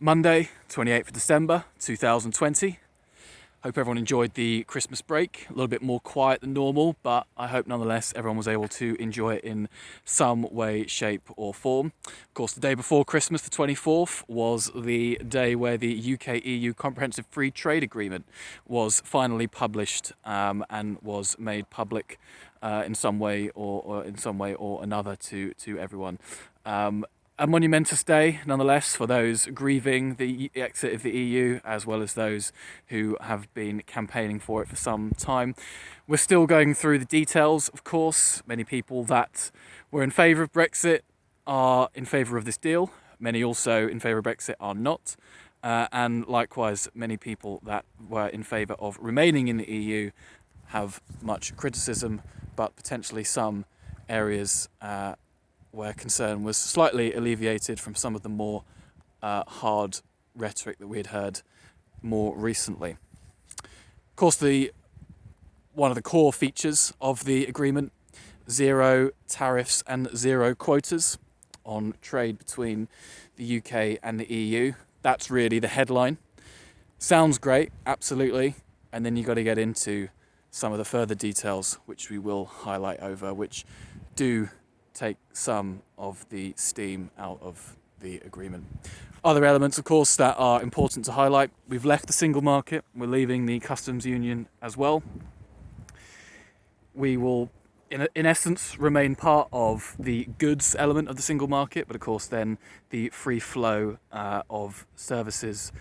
Monday, 28th of December 2020. Hope everyone enjoyed the Christmas break. A little bit more quiet than normal, but I hope nonetheless everyone was able to enjoy it in some way, shape or form. Of course, the day before Christmas, the 24th, was the day where the UK-EU Comprehensive Free Trade Agreement was finally published and was made public in some way or another to everyone. A monumentous day, nonetheless, for those grieving the exit of the EU, as well as those who have been campaigning for it for some time. We're still going through the details, of course. Many people that were in favour of Brexit are in favour of this deal. Many also in favour of Brexit are not. And likewise, many people that were in favour of remaining in the EU have much criticism, but potentially some areas where concern was slightly alleviated from some of the more hard rhetoric that we had heard more recently. Of course, one of the core features of the agreement, zero tariffs and zero quotas on trade between the UK and the EU. That's really the headline. Sounds great, absolutely. And then you've got to get into some of the further details, which we will highlight over, which do take some of the steam out of the agreement. Other elements, of course, that are important to highlight. We've left the single market. We're leaving the customs union as well. We will, in essence, remain part of the goods element of the single market, but of course then the free flow of services,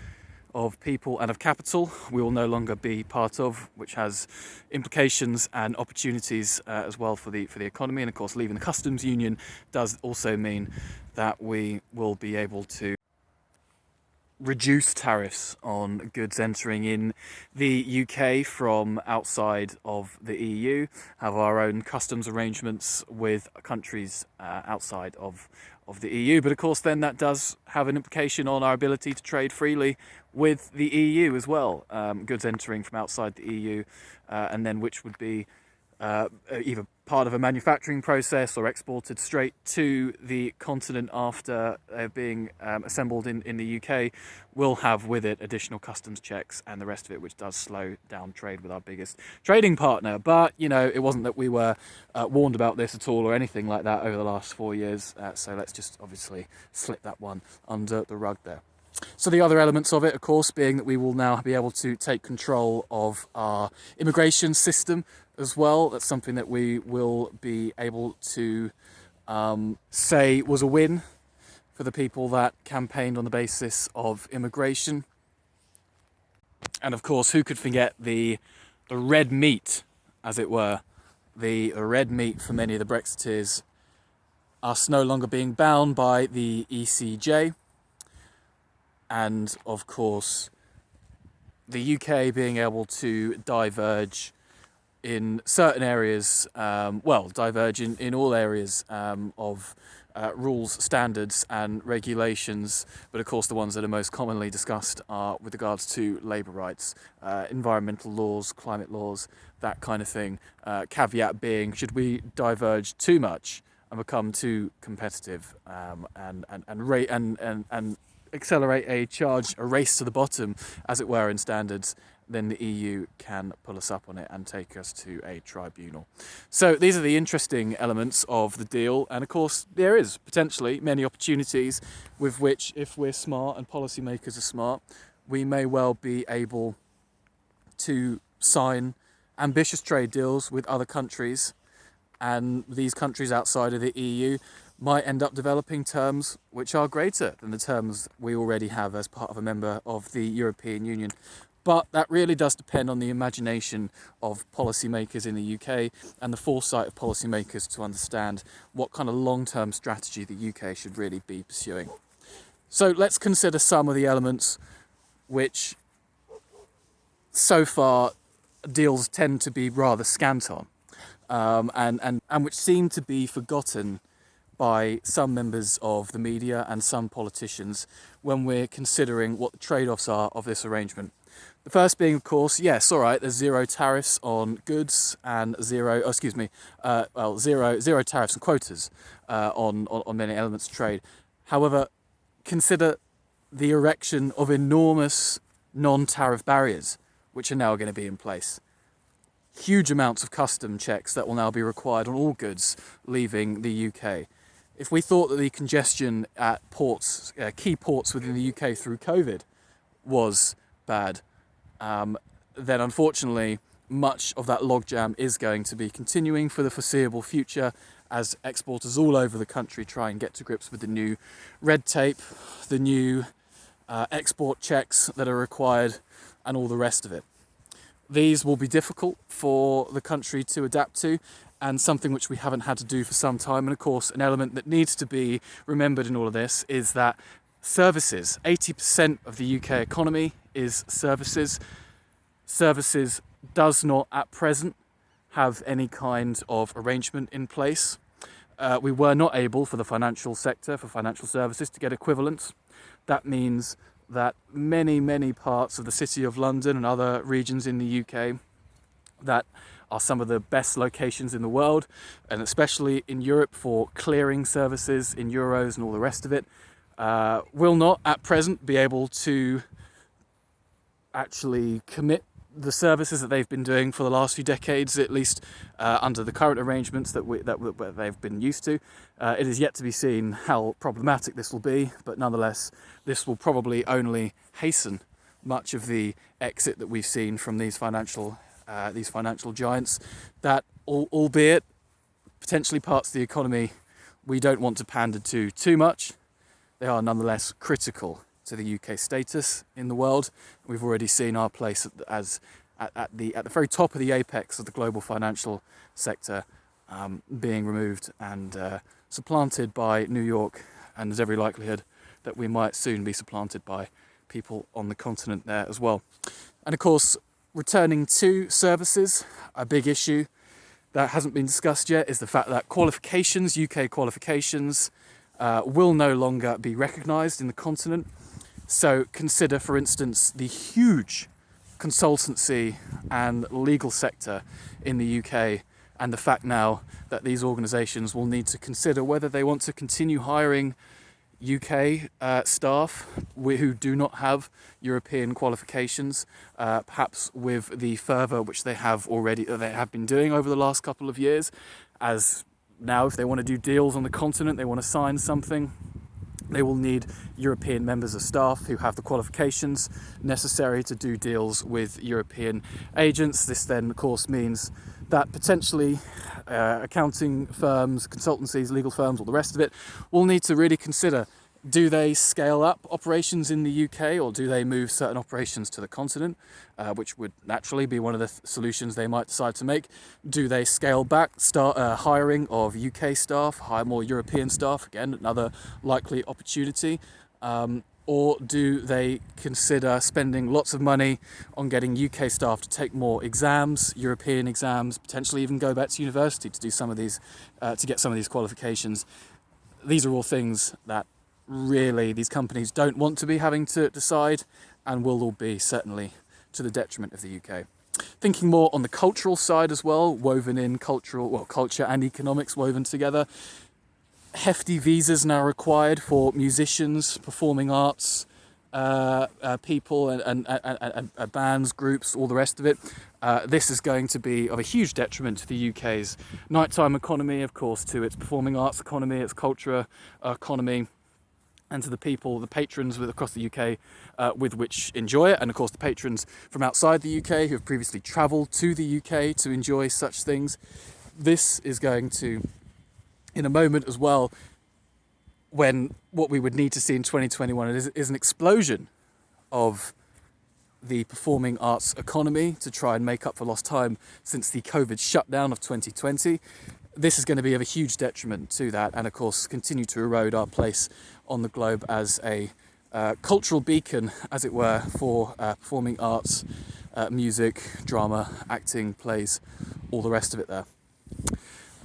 of people and of capital we will no longer be part of, which has implications and opportunities as well for the economy. And of course, leaving the customs union does also mean that we will be able to reduce tariffs on goods entering in the UK from outside of the EU, have our own customs arrangements with countries outside of the EU. But of course then that does have an implication on our ability to trade freely with the EU as well. Goods entering from outside the EU and then which would be either part of a manufacturing process or exported straight to the continent after being assembled in the UK, will have with it additional customs checks and the rest of it, which does slow down trade with our biggest trading partner. But, you know, it wasn't that we were warned about this at all or anything like that over the last 4 years. So let's just obviously slip that one under the rug there. So the other elements of it, of course, being that we will now be able to take control of our immigration system as well. That's something that we will be able to say was a win for the people that campaigned on the basis of immigration. And of course, who could forget the red meat, as it were, the red meat for many of the Brexiteers, us no longer being bound by the ECJ. And of course, the UK being able to diverge in certain areas, diverge in all areas of rules, standards and regulations. But of course, the ones that are most commonly discussed are with regards to labour rights, environmental laws, climate laws, that kind of thing. Caveat being, should we diverge too much and become too competitive and accelerate a race to the bottom, as it were, in standards, then the EU can pull us up on it and take us to a tribunal. So these are the interesting elements of the deal. And of course, there is potentially many opportunities with which, if we're smart and policymakers are smart, we may well be able to sign ambitious trade deals with other countries. And these countries outside of the EU might end up developing terms which are greater than the terms we already have as part of a member of the European Union. But that really does depend on the imagination of policymakers in the UK and the foresight of policymakers to understand what kind of long-term strategy the UK should really be pursuing. So let's consider some of the elements which so far deals tend to be rather scant on and which seem to be forgotten by some members of the media and some politicians when we're considering what the trade-offs are of this arrangement. The first being, of course, yes, all right, there's zero tariffs on goods and zero tariffs and quotas on many elements of trade. However, consider the erection of enormous non-tariff barriers, which are now going to be in place. Huge amounts of custom checks that will now be required on all goods leaving the UK. If we thought that the congestion at ports, key ports within the UK through COVID was bad, then unfortunately much of that logjam is going to be continuing for the foreseeable future as exporters all over the country try and get to grips with the new red tape, the new export checks that are required, and all the rest of it. These will be difficult for the country to adapt to, and something which we haven't had to do for some time. And of course, an element that needs to be remembered in all of this is that services, 80% of the UK economy is services. Services does not at present have any kind of arrangement in place. We were not able for the financial sector, for financial services, to get equivalents. That means that many parts of the City of London and other regions in the UK that are some of the best locations in the world, and especially in Europe for clearing services in euros and all the rest of it, will not at present be able to actually commit the services that they've been doing for the last few decades, at least under the current arrangements that they've been used to. It is yet to be seen how problematic this will be, but nonetheless, this will probably only hasten much of the exit that we've seen from these financial giants. That, albeit potentially parts of the economy we don't want to pander to too much, they are nonetheless critical to the UK status in the world. We've already seen our place at the very top of the apex of the global financial sector being removed and supplanted by New York, and there's every likelihood that we might soon be supplanted by people on the continent there as well. And of course, returning to services, a big issue that hasn't been discussed yet is the fact that qualifications, UK qualifications, will no longer be recognised in the continent. So consider, for instance, the huge consultancy and legal sector in the UK, and the fact now that these organisations will need to consider whether they want to continue hiring UK staff who do not have European qualifications, perhaps with the fervour which they have been doing over the last couple of years, as now if they want to do deals on the continent, they want to sign something, they will need European members of staff who have the qualifications necessary to do deals with European agents. This then, of course, means that potentially accounting firms, consultancies, legal firms, all the rest of it, will need to really consider, do they scale up operations in the UK, or do they move certain operations to the continent, which would naturally be one of the solutions they might decide to make. Do they scale back hiring of UK staff, hire more European staff, again, another likely opportunity, or do they consider spending lots of money on getting UK staff to take more exams, European exams, potentially even go back to university to do some of these, to get some of these qualifications. These are all things that really these companies don't want to be having to decide, and will all be certainly to the detriment of the UK. Thinking more on the cultural side as well, woven in culture and economics woven together. Hefty visas now required for musicians, performing arts, people and bands, groups, all the rest of it. This is going to be of a huge detriment to the UK's nighttime economy, of course, to its performing arts economy, its culture economy, and to the people, the patrons across the UK with which enjoy it, and of course the patrons from outside the UK who have previously travelled to the UK to enjoy such things. This is going to, in a moment as well, when what we would need to see in 2021 is an explosion of the performing arts economy to try and make up for lost time since the COVID shutdown of 2020. This is going to be of a huge detriment to that, and of course continue to erode our place on the globe as a cultural beacon, as it were, for performing arts, music, drama, acting, plays, all the rest of it there.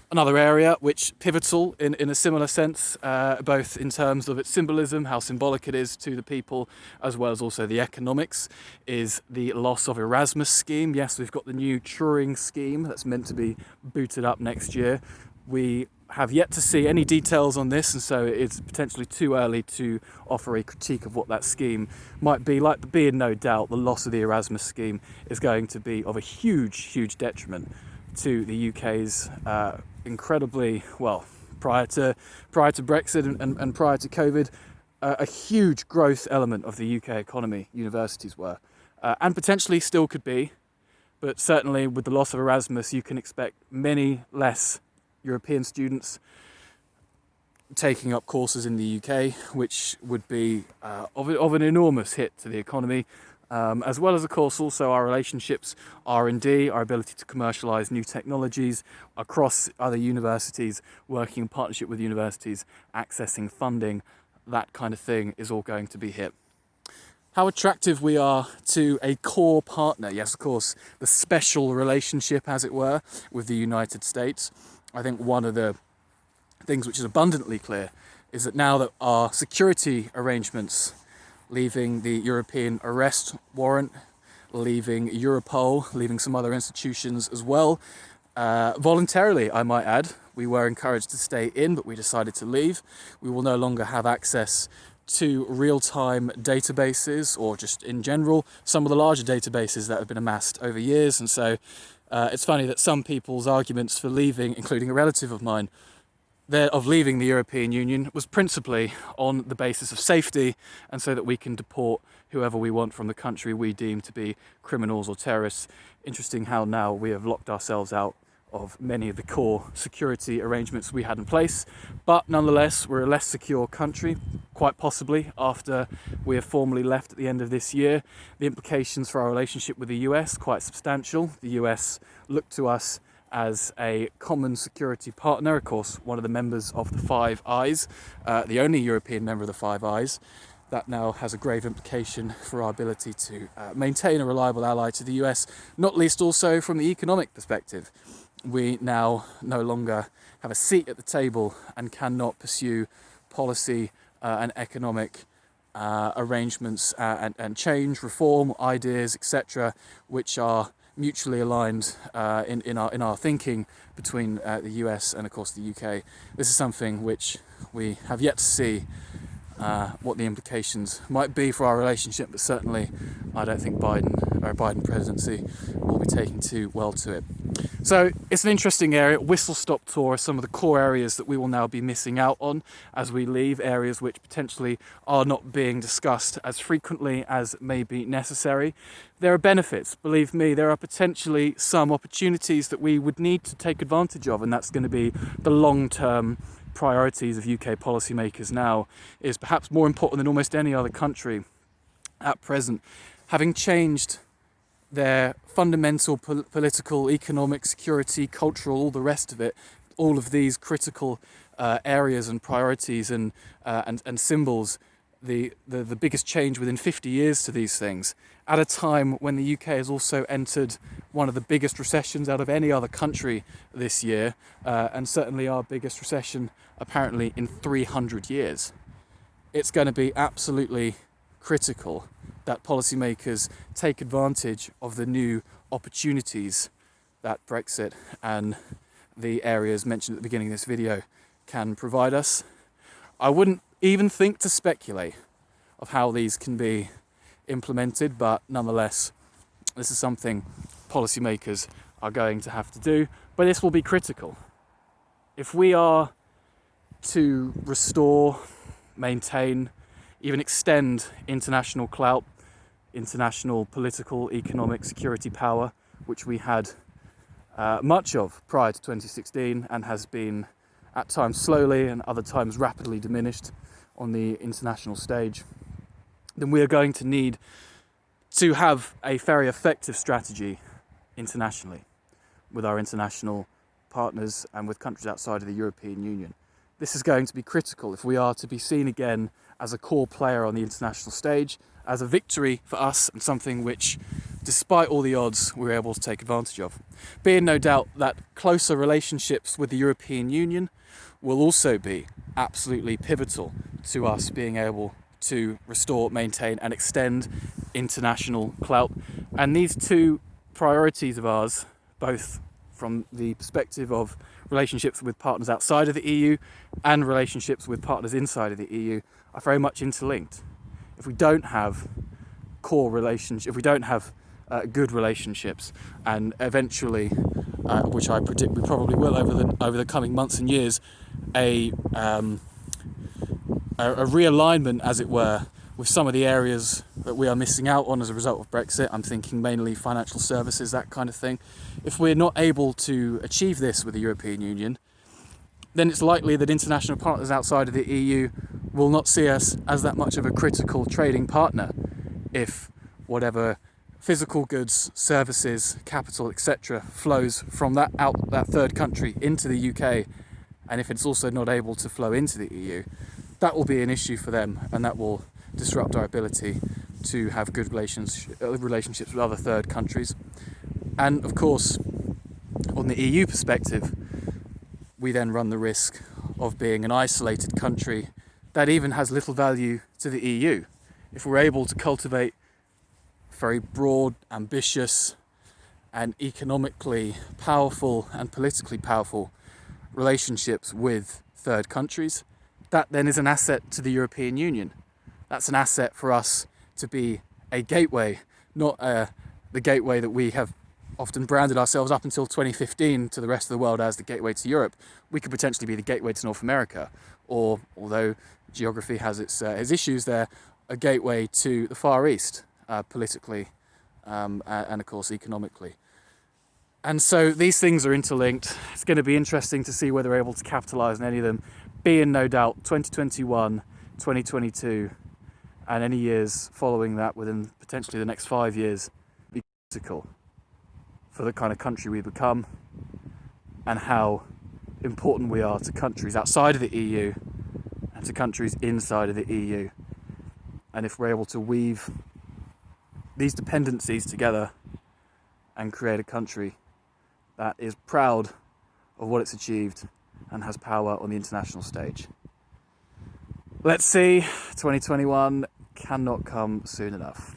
Another area which pivotal in a similar sense, both in terms of its symbolism, how symbolic it is to the people, as well as also the economics, is the loss of Erasmus scheme. Yes, we've got the new Turing scheme that's meant to be booted up next year. We have yet to see any details on this, and so it's potentially too early to offer a critique of what that scheme might be. Like be in no doubt, the loss of the Erasmus scheme is going to be of a huge detriment to the UK's incredibly, well, prior to Brexit and prior to COVID, a huge growth element of the UK economy, universities were, and potentially still could be, but certainly with the loss of Erasmus, you can expect many less European students taking up courses in the UK, which would be of an enormous hit to the economy, as well as, of course, also our relationships, R&D, our ability to commercialise new technologies across other universities, working in partnership with universities, accessing funding, that kind of thing is all going to be hit. How attractive we are to a core partner. Yes, of course, the special relationship, as it were, with the United States. I think one of the things which is abundantly clear is that now that our security arrangements, leaving the European arrest warrant, leaving Europol, leaving some other institutions as well, voluntarily, I might add, we were encouraged to stay in, but we decided to leave. We will no longer have access to real-time databases, or just in general, some of the larger databases that have been amassed over years. And so it's funny that some people's arguments for leaving, including a relative of mine, of leaving the European Union was principally on the basis of safety, and so that we can deport whoever we want from the country we deem to be criminals or terrorists. Interesting how now we have locked ourselves out of many of the core security arrangements we had in place, but nonetheless we're a less secure country, quite possibly after we have formally left at the end of this year. The implications for our relationship with the US, quite substantial. The US look to us as a common security partner, of course one of the members of the Five Eyes, the only European member of the Five Eyes. That now has a grave implication for our ability to maintain a reliable ally to the US, not least also from the economic perspective. We now no longer have a seat at the table and cannot pursue policy and economic arrangements and change, reform, ideas, etc., which are mutually aligned in our thinking between the US and, of course, the UK. This is something which we have yet to see what the implications might be for our relationship, but certainly I don't think Biden presidency will be taking too well to it. So it's an interesting area. Whistle-stop tour are some of the core areas that we will now be missing out on as we leave, areas which potentially are not being discussed as frequently as may be necessary. There are benefits, believe me. There are potentially some opportunities that we would need to take advantage of, and that's going to be the long-term priorities of UK policymakers now, is perhaps more important than almost any other country at present. Having changed their fundamental political, economic, security, cultural, all the rest of it, all of these critical areas and priorities and symbols, the biggest change within 50 years to these things, at a time when the UK has also entered one of the biggest recessions out of any other country this year, and certainly our biggest recession apparently in 300 years. It's going to be absolutely critical that policymakers take advantage of the new opportunities that Brexit and the areas mentioned at the beginning of this video can provide us. I wouldn't even think to speculate of how these can be implemented, but nonetheless, this is something policymakers are going to have to do, but this will be critical. If we are to restore, maintain, even extend international clout, international political, economic, security power, which we had much of prior to 2016 and has been at times slowly and other times rapidly diminished on the international stage, then we are going to need to have a very effective strategy internationally with our international partners and with countries outside of the European Union. This is going to be critical if we are to be seen again as a core player on the international stage, as a victory for us and something which, despite all the odds, we're able to take advantage of. Be in no doubt that closer relationships with the European Union will also be absolutely pivotal to us being able to restore, maintain and extend international clout. And these two priorities of ours, both from the perspective of relationships with partners outside of the EU and relationships with partners inside of the EU, are very much interlinked. If we don't have core relationships, if we don't have good relationships, and eventually, which I predict we probably will over the coming months and years, a realignment, as it were, with some of the areas that we are missing out on as a result of Brexit. I'm thinking mainly financial services, that kind of thing. If we're not able to achieve this with the European Union, then it's likely that international partners outside of the EU will not see us as that much of a critical trading partner if whatever physical goods, services, capital, etc. flows from that third country into the UK, and if it's also not able to flow into the EU, that will be an issue for them, and that will disrupt our ability to have good relationships with other third countries. And of course, on the EU perspective, we then run the risk of being an isolated country that even has little value to the EU. If we're able to cultivate very broad, ambitious, and economically powerful and politically powerful relationships with third countries, that then is an asset to the European Union. That's an asset for us to be a gateway, not the gateway that we have often branded ourselves up until 2015 to the rest of the world as the gateway to Europe. We could potentially be the gateway to North America, or, although geography has its issues there, a gateway to the Far East, politically and of course economically. And so these things are interlinked. It's going to be interesting to see whether we're able to capitalise on any of them, be in no doubt 2021, 2022, and any years following that within potentially the next 5 years be critical for the kind of country we become and how important we are to countries outside of the EU and to countries inside of the EU. And if we're able to weave these dependencies together and create a country that is proud of what it's achieved and has power on the international stage. Let's see, 2021 cannot come soon enough.